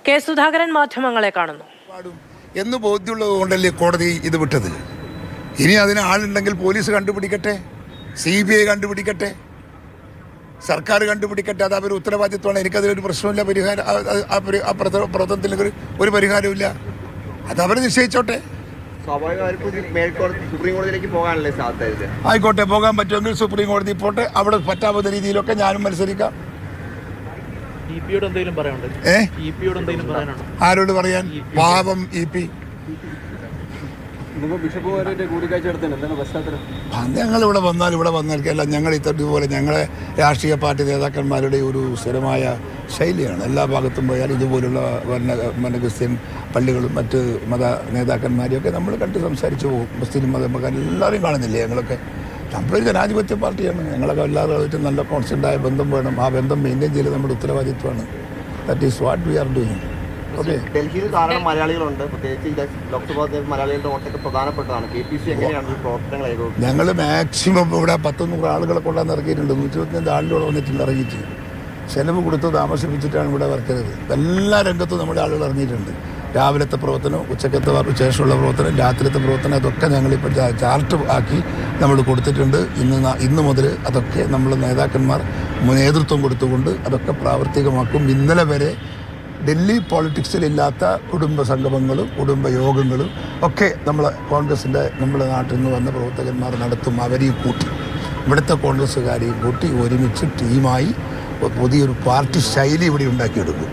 K Sudhakaran മാധ്യമങ്ങളെ കാണുന്നു. എന്ന് ബോധ്യമുള്ളത് കൊണ്ടല്ലേ കോടതി ഇത് വിട്ടത്. ഇനി അതിന് ആളുണ്ടെങ്കിൽ പോലീസ് കണ്ടുപിടിക്കട്ടെ, CBI കണ്ടുപിടിക്കട്ടെ, സർക്കാർ കണ്ടുപിടിക്കട്ടെ. അത് അവർ ഉത്തരവാദിത്വമാണ്. എനിക്കതിലൊരു പ്രശ്നമില്ല. പരിഹാരം ആ പ്രവർത്തനത്തിൽ ഒരു പരിഹാരമില്ല. അത് അവർ നിശ്ചയിച്ചോട്ടെ. ആയിക്കോട്ടെ, പോകാൻ പറ്റുമെങ്കിൽ സുപ്രീം കോടതി പോട്ടെ. അവിടെ പറ്റാവുന്ന രീതിയിലൊക്കെ ഞാനും മത്സരിക്കാം. ആരോട് പറയാൻ? പാപം EP. ഞങ്ങളിവിടെ വന്നാൽ ഞങ്ങൾ ഇതുപോലെ ഞങ്ങളെ രാഷ്ട്രീയ പാർട്ടി നേതാക്കന്മാരുടെ ഒരു സ്ഥിരമായ ശൈലിയാണ്. എല്ലാ ഭാഗത്തും പോയാൽ ഇതുപോലുള്ള ക്രിസ്ത്യൻ പള്ളികളും മറ്റ് മത നേതാക്കന്മാരെയൊക്കെ നമ്മൾ കണ്ട് സംസാരിച്ചു പോകും. മുസ്ലിം മതക്കാർ എല്ലാവരെയും കാണുന്നില്ലേ? ഞങ്ങളൊക്കെ നമ്മളൊരു ജനാധിപത്യ പാർട്ടിയാണ്. ഞങ്ങളൊക്കെ എല്ലാവരുമായിട്ടും നല്ല കോൺസ്റ്റൻ്റായ ബന്ധം വേണം. ആ ബന്ധം മെയിൻറ്റെയിൻ ചെയ്ത് നമ്മുടെ ഉത്തരവാദിത്വമാണ്. That is what we are doing. Okay, ഡൽഹിയിൽ ധാരാളം മലയാളികളുണ്ട്. പ്രത്യേകിച്ച് ലോക്സഭാ മലയാളികളുടെ വോട്ടൊക്കെ പ്രധാനപ്പെട്ടതാണ്. KPC എങ്ങനെയാണ് ഈ പ്രവർത്തനങ്ങൾ? ഞങ്ങൾ മാക്സിമം ഇവിടെ 100-100 ആളുകളെ കൊണ്ടാന്ന് ഇറക്കിയിട്ടുണ്ട്. 125 ആളിലൂടെ വന്നിട്ടുണ്ട്. ഇറങ്ങിയിട്ട് ചെലവ് കൊടുത്ത് താമസിപ്പിച്ചിട്ടാണ് ഇവിടെ വർക്ക് ചെയ്തത്. എല്ലാ രംഗത്തും നമ്മുടെ ആളുകൾ ഇറങ്ങിയിട്ടുണ്ട്. രാവിലത്തെ പ്രവർത്തനം, ഉച്ചക്കത്തെ ശേഷമുള്ള പ്രവർത്തനം, രാത്രിത്തെ പ്രവർത്തനം, അതൊക്കെ ഞങ്ങളിപ്പോൾ ചാർട്ട് ആക്കി നമ്മൾ കൊടുത്തിട്ടുണ്ട്. ഇന്ന് മുതൽ അതൊക്കെ നമ്മൾ നേതാക്കന്മാർ നേതൃത്വം കൊടുത്തുകൊണ്ട് അതൊക്കെ പ്രാവർത്തികമാക്കും. ഇന്നലെ വരെ ഡൽഹി പോളിറ്റിക്സിലില്ലാത്ത കുടുംബ സംഗമങ്ങളും കുടുംബ യോഗങ്ങളും ഒക്കെ നമ്മുടെ നാട്ടിൽ നിന്ന് വന്ന പ്രവർത്തകന്മാർ നടത്തും. അവരെയും കൂട്ടി, ഇവിടുത്തെ കോൺഗ്രസ്സുകാരെയും കൂട്ടി ഒരുമിച്ച് ടീമായി പുതിയൊരു പാർട്ടി ശൈലി ഇവിടെ ഉണ്ടാക്കിയെടുക്കും.